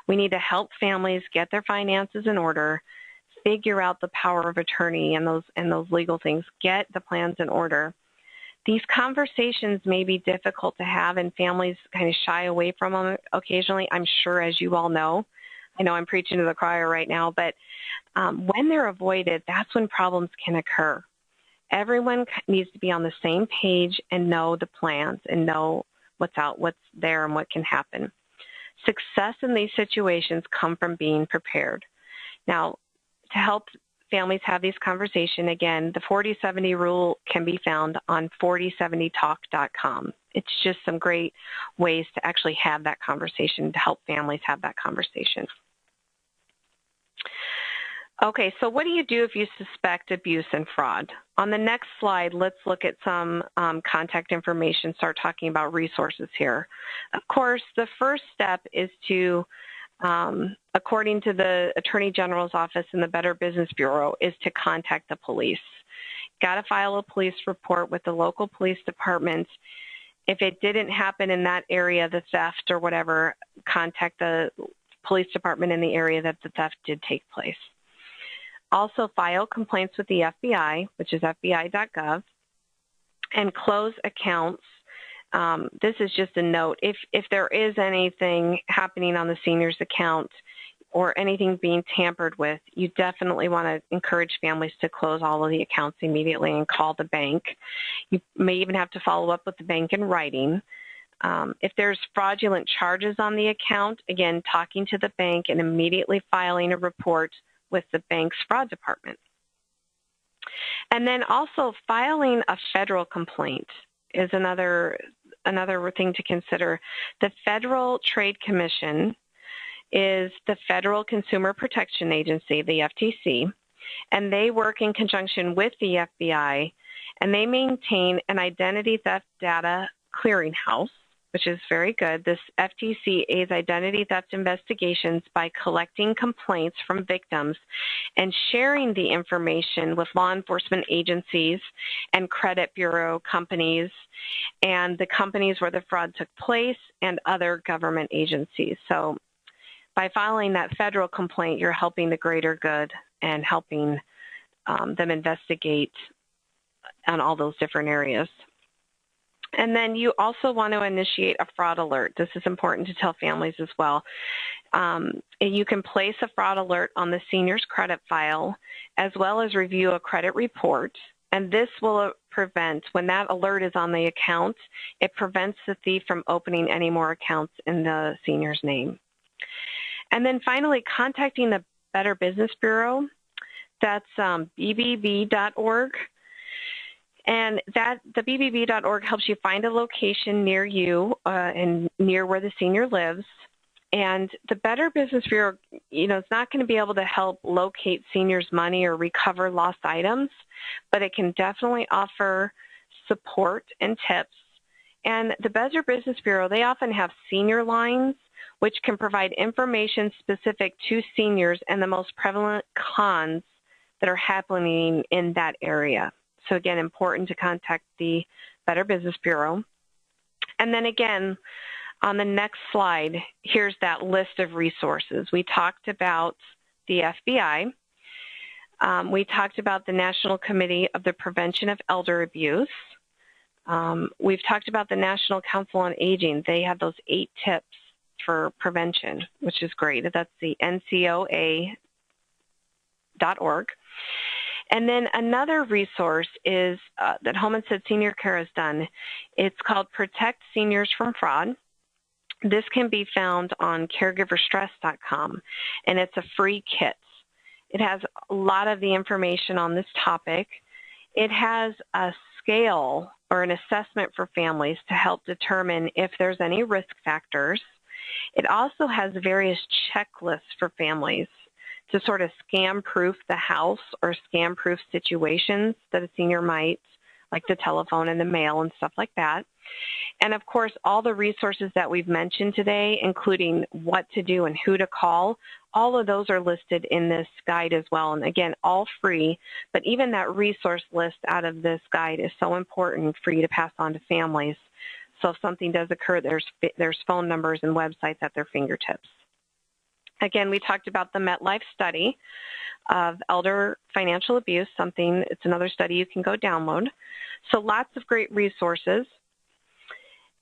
We need to help families get their finances in order, figure out the power of attorney and those legal things, get the plans in order. These conversations may be difficult to have, and families kind of shy away from them occasionally, I'm sure, as you all know. I know I'm preaching to the choir right now, but when they're avoided, that's when problems can occur. Everyone needs to be on the same page and know the plans and know what's there and what can happen. Success in these situations come from being prepared. Now, to help families have these conversations, again, the 40-70 rule can be found on 4070talk.com. It's just some great ways to actually have that conversation, to help families have that conversation. Okay, so what do you do if you suspect abuse and fraud? On the next slide, let's look at some contact information, start talking about resources here. Of course, the first step is to, according to the Attorney General's office and the Better Business Bureau, is to contact the police. Got to file a police report with the local police department. If it didn't happen in that area, the theft or whatever, contact the police department in the area that the theft did take place. Also file complaints with the FBI, which is fbi.gov, and close accounts. This is just a note. If there is anything happening on the senior's account or anything being tampered with, you definitely want to encourage families to close all of the accounts immediately and call the bank. You may even have to follow up with the bank in writing. If there's fraudulent charges on the account, again, talking to the bank and immediately filing a report with the bank's fraud department. And then also filing a federal complaint is another thing to consider. The Federal Trade Commission is the Federal Consumer Protection Agency, the FTC, and they work in conjunction with the FBI, and they maintain an identity theft data clearinghouse, which is very good. This FTC aids identity theft investigations by collecting complaints from victims and sharing the information with law enforcement agencies and credit bureau companies and the companies where the fraud took place and other government agencies. So by filing that federal complaint, you're helping the greater good and helping them investigate on all those different areas. And then you also want to initiate a fraud alert. This is important to tell families as well. You can place a fraud alert on the senior's credit file as well as review a credit report. And this will prevent, when that alert is on the account, it prevents the thief from opening any more accounts in the senior's name. And then finally, contacting the Better Business Bureau. That's bbb.org. And the bbb.org helps you find a location near you and near where the senior lives. And the Better Business Bureau, is not going to be able to help locate seniors' money or recover lost items, but it can definitely offer support and tips. And the Better Business Bureau, they often have senior lines, which can provide information specific to seniors and the most prevalent cons that are happening in that area. So again, important to contact the Better Business Bureau. And then again, on the next slide, here's that list of resources. We talked about the FBI. We talked about the National Committee of the Prevention of Elder Abuse. We've talked about the National Council on Aging. They have those 8 tips for prevention, which is great. That's the NCOA.org. And then another resource is that Home Instead Senior Care has done. It's called Protect Seniors from Fraud. This can be found on caregiverstress.com, and it's a free kit. It has a lot of the information on this topic. It has a scale or an assessment for families to help determine if there's any risk factors. It also has various checklists for families to sort of scam-proof the house or scam-proof situations that a senior might, like the telephone and the mail and stuff like that. And of course, all the resources that we've mentioned today, including what to do and who to call, all of those are listed in this guide as well. And again, all free, but even that resource list out of this guide is so important for you to pass on to families. So if something does occur, there's phone numbers and websites at their fingertips. Again, we talked about the METLIFE study of elder financial abuse, it's another study you can go download. So lots of great resources.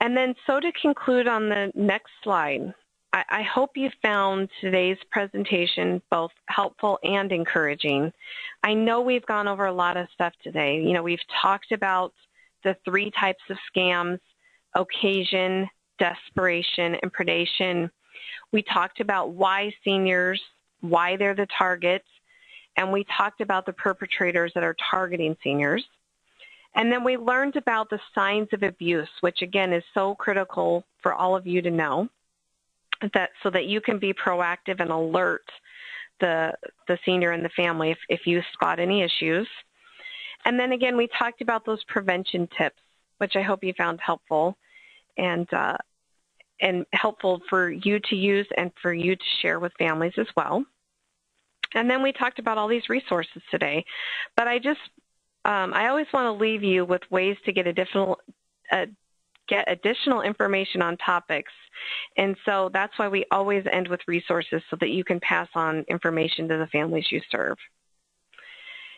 And then so to conclude on the next slide, I hope you found today's presentation both helpful and encouraging. I know we've gone over a lot of stuff today. We've talked about the 3 types of scams: occasion, desperation, and predation. We talked about why seniors, why they're the targets, and we talked about the perpetrators that are targeting seniors. And then we learned about the signs of abuse, which again is so critical for all of you to know, so that you can be proactive and alert the senior and the family if you spot any issues. And then again, we talked about those prevention tips, which I hope you found helpful and helpful for you to use and for you to share with families as well. And then we talked about all these resources today. But I always want to leave you with ways to get additional information on topics. And so that's why we always end with resources so that you can pass on information to the families you serve.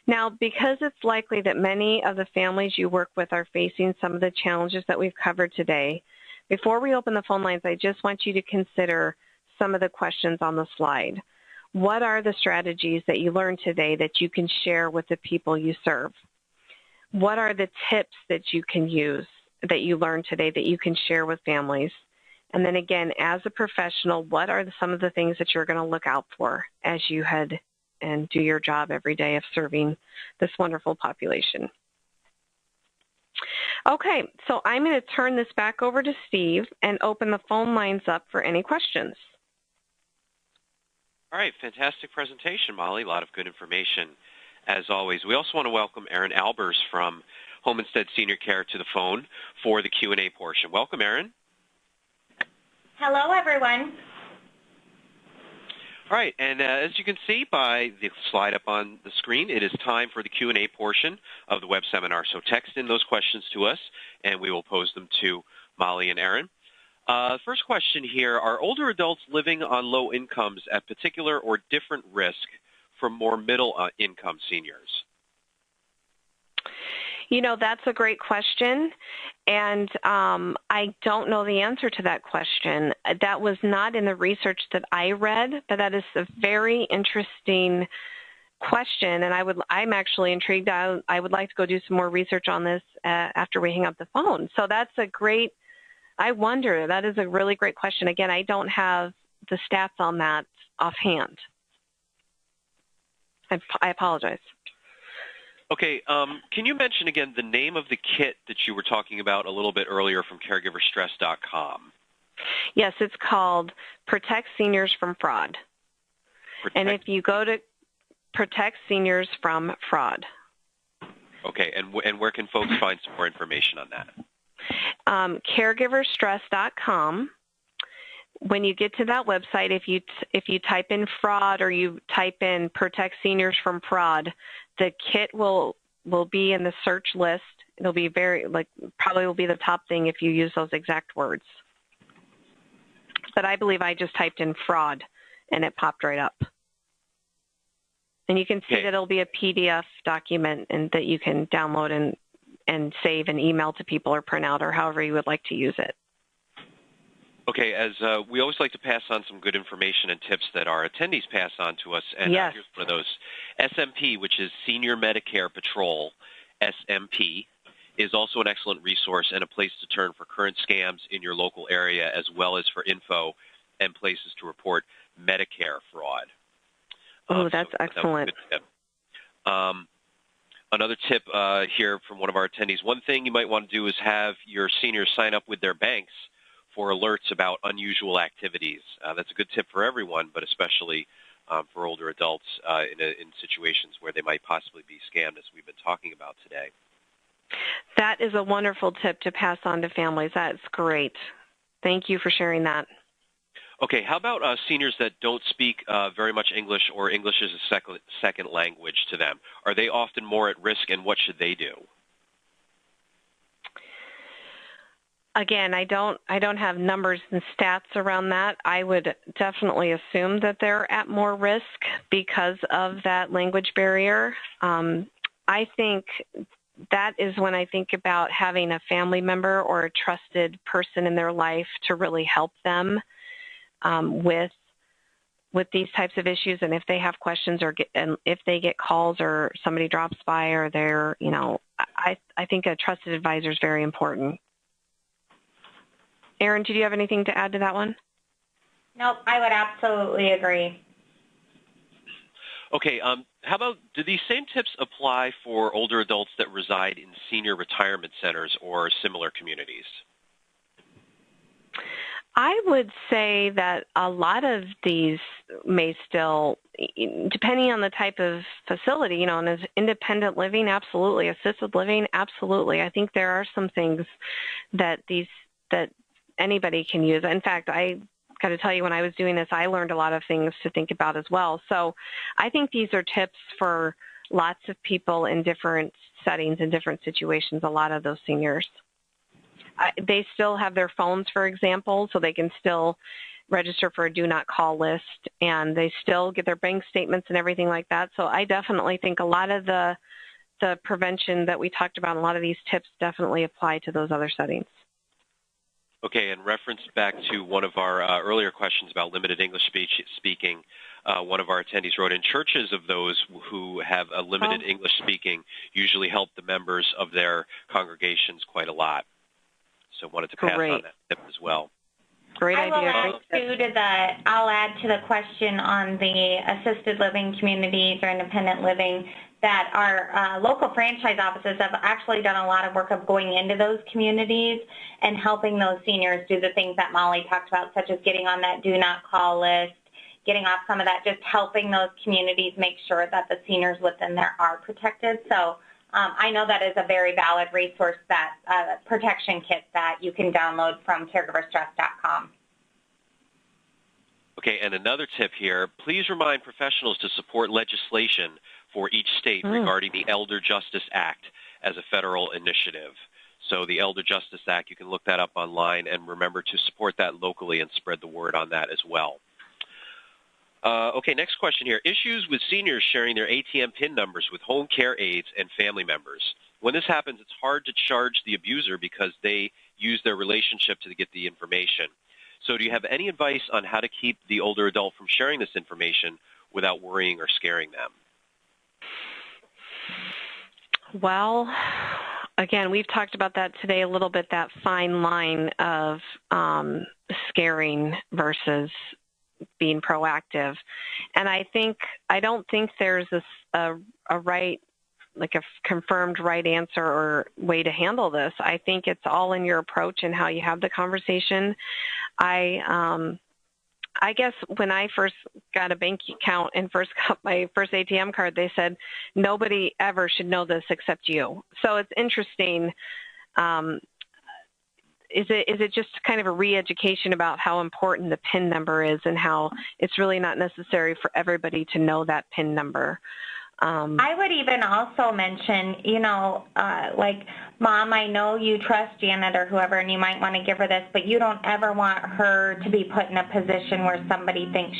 Now, because it's likely that many of the families you work with are facing some of the challenges that we've covered today, before we open the phone lines, I just want you to consider some of the questions on the slide. What are the strategies that you learned today that you can share with the people you serve? What are the tips that you can use that you learned today that you can share with families? And then again, as a professional, what are some of the things that you're going to look out for as you head and do your job every day of serving this wonderful population? Okay, so I'm going to turn this back over to Steve and open the phone lines up for any questions. All right, fantastic presentation, Molly. A lot of good information, as always. We also want to welcome Erin Albers from Home Instead Senior Care to the phone for the Q&A portion. Welcome, Erin. Hello, everyone. All right, and as you can see by the slide up on the screen, it is time for the Q&A portion of the web seminar. So text in those questions to us, and we will pose them to Molly and Erin. First question here, are older adults living on low incomes at particular or different risk from more middle-income seniors? You know, that's a great question, and I don't know the answer to that question. That was not in the research that I read, but that is a very interesting question, and I'm actually intrigued. I would like to go do some more research on this after we hang up the phone. So that's a great, I wonder, that is a really great question. Again, I don't have the stats on that offhand. I apologize. Okay, can you mention again the name of the kit that you were talking about a little bit earlier from caregiverstress.com? Yes, it's called Protect Seniors from Fraud. And if you go to Protect Seniors from Fraud. Okay, and where can folks find some more information on that? Caregiverstress.com. When you get to that website, if you type in fraud or you type in Protect Seniors from Fraud, the kit will be in the search list. It'll be probably will be the top thing if you use those exact words. But I believe I just typed in fraud and it popped right up. And you can see that it'll be a PDF document and that you can download and save and email to people or print out or however you would like to use it. Okay, as we always like to pass on some good information and tips that our attendees pass on to us, and yes. Here's one of those. SMP, which is Senior Medicare Patrol, SMP, is also an excellent resource and a place to turn for current scams in your local area, as well as for info and places to report Medicare fraud. Oh, that's excellent. That was a good tip. Another tip here from one of our attendees, one thing you might want to do is have your seniors sign up with their banks for alerts about unusual activities. That's a good tip for everyone, but especially for older adults in situations where they might possibly be scammed, as we've been talking about today. That is a wonderful tip to pass on to families. That's great. Thank you for sharing that. Okay, how about seniors that don't speak very much English or English is a second language to them? Are they often more at risk, and what should they do? Again, I don't have numbers and stats around that. I would definitely assume that they're at more risk because of that language barrier. I think that is when I think about having a family member or a trusted person in their life to really help them with these types of issues. And if they have questions and if they get calls or somebody drops by or they're, I think a trusted advisor is very important. Erin, did you have anything to add to that one? Nope, I would absolutely agree. Okay, how about, do these same tips apply for older adults that reside in senior retirement centers or similar communities? I would say that a lot of these may still, depending on the type of facility, and as independent living, absolutely. Assisted living, absolutely. I think there are some things that anybody can use. In fact, I got to tell you, when I was doing this, I learned a lot of things to think about as well. So I think these are tips for lots of people in different settings, in different situations, a lot of those seniors. They still have their phones, for example, so they can still register for a do not call list, and they still get their bank statements and everything like that. So I definitely think a lot of the prevention that we talked about, a lot of these tips definitely apply to those other settings. Okay, and reference back to one of our earlier questions about limited English speaking, one of our attendees wrote in, churches of those who have a limited English speaking usually help the members of their congregations quite a lot. So wanted to pass on that tip as well. Great idea. I'll add to the question on the assisted living communities or independent living that our local franchise offices have actually done a lot of work of going into those communities and helping those seniors do the things that Molly talked about, such as getting on that do not call list, getting off some of that, just helping those communities make sure that the seniors within there are protected. So I know that is a very valid resource, that protection kit that you can download from caregiverstress.com. Okay, and another tip here, please remind professionals to support legislation for each state regarding the Elder Justice Act as a federal initiative. So the Elder Justice Act, you can look that up online, and remember to support that locally and spread the word on that as well. Okay, next question here. Issues with seniors sharing their ATM PIN numbers with home care aides and family members. When this happens, it's hard to charge the abuser because they use their relationship to get the information. So do you have any advice on how to keep the older adult from sharing this information without worrying or scaring them? Well, again, we've talked about that today a little bit, that fine line of scaring versus being proactive. And I don't think there's a right, like a confirmed right answer or way to handle this. I think it's all in your approach and how you have the conversation. I guess when I first got a bank account and first got my first ATM card, they said nobody ever should know this except you. So it's interesting. Is it just kind of a re-education about how important the PIN number is and how it's really not necessary for everybody to know that PIN number? I would even also mention, like, Mom, I know you trust Janet or whoever, and you might want to give her this, but you don't ever want her to be put in a position where somebody thinks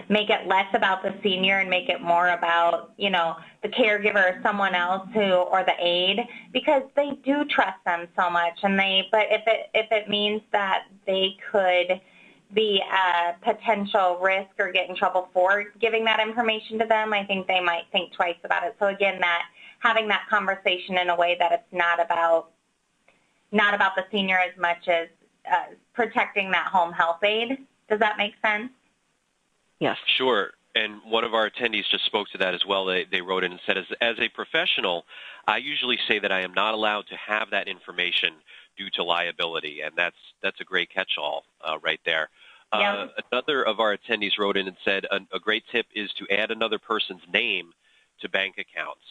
make it less about the senior and make it more about, the caregiver or someone else or the aide, because they do trust them so much. But if it means that they could be a potential risk or get in trouble for giving that information to them, I think they might think twice about it. So again, having that conversation in a way that it's not about the senior as much as protecting that home health aide. Does that make sense? Yes. Sure. And one of our attendees just spoke to that as well. They wrote in and said, as a professional, I usually say that I am not allowed to have that information due to liability, and that's a great catch-all right there. Yeah. Another of our attendees wrote in and said a great tip is to add another person's name to bank accounts,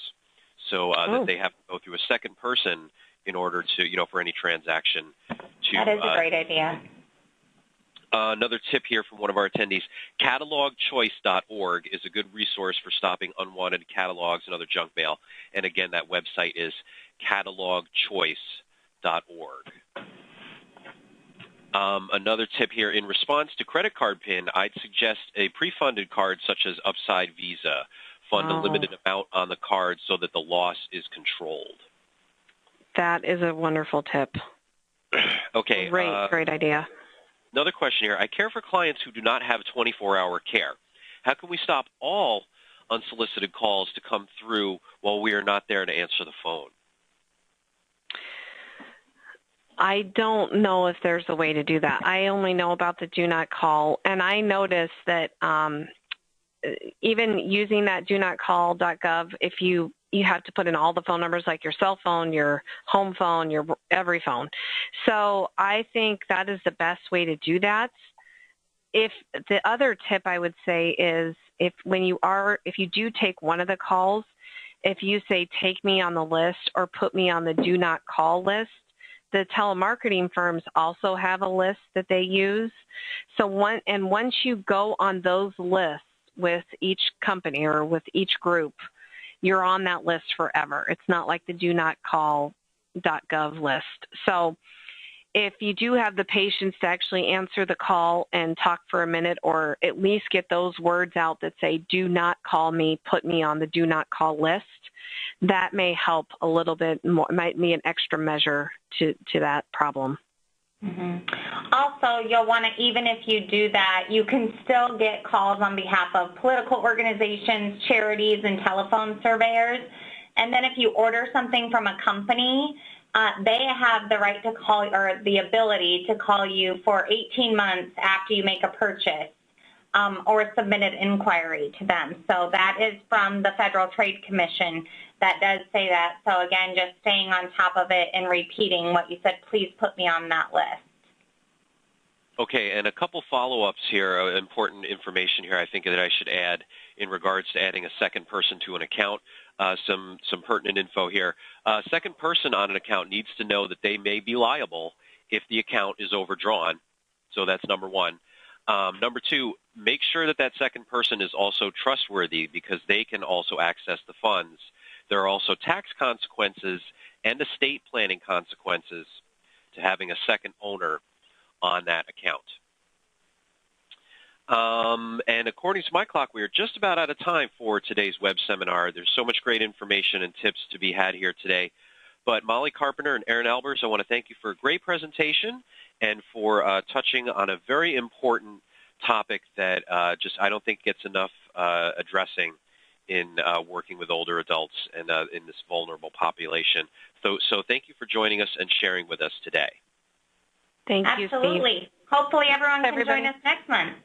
so that they have to go through a second person in order to, for any transaction. That is a great idea. Another tip here from one of our attendees, catalogchoice.org is a good resource for stopping unwanted catalogs and other junk mail. And again, that website is catalogchoice.org. Another tip here, in response to credit card PIN, I'd suggest a pre-funded card such as Upside Visa. Fund a limited amount on the card so that the loss is controlled. That is a wonderful tip. Okay. Great idea. Another question here. I care for clients who do not have 24-hour care. How can we stop all unsolicited calls to come through while we are not there to answer the phone? I don't know if there's a way to do that. I only know about the do not call, and I noticed that even using that do not call.gov, if you you have to put in all the phone numbers, like your cell phone, your home phone, your every phone. So I think that is the best way to do that. If the other tip I would say is if you do take one of the calls, if you say take me on the list or put me on the do not call list, the telemarketing firms also have a list that they use. So once you go on those lists with each company or with each group, you're on that list forever. It's not like the do not call.gov list. So if you do have the patience to actually answer the call and talk for a minute, or at least get those words out that say, do not call me, put me on the do not call list, that may help a little bit more, might be an extra measure to that problem. Mm-hmm. Also, you'll want to, even if you do that, you can still get calls on behalf of political organizations, charities, and telephone surveyors. And then if you order something from a company, they have the right to call, or the ability to call you for 18 months after you make a purchase, or submit an inquiry to them. So that is from the Federal Trade Commission that does say that. So again, just staying on top of it and repeating what you said, please put me on that list. Okay, and a couple follow-ups here, important information here I think that I should add in regards to adding a second person to an account. Some pertinent info here. A second person on an account needs to know that they may be liable if the account is overdrawn. So that's number one. Number two, make sure that that second person is also trustworthy, because they can also access the funds. There are also tax consequences and estate planning consequences to having a second owner on that account. And according to my clock, we are just about out of time for today's web seminar. There's so much great information and tips to be had here today. But Molly Carpenter and Aaron Albers, I want to thank you for a great presentation and for touching on a very important topic that I don't think gets enough addressing in working with older adults and in this vulnerable population. So thank you for joining us and sharing with us today. Thank you, Steve. Absolutely. Hopefully everyone can join us next month.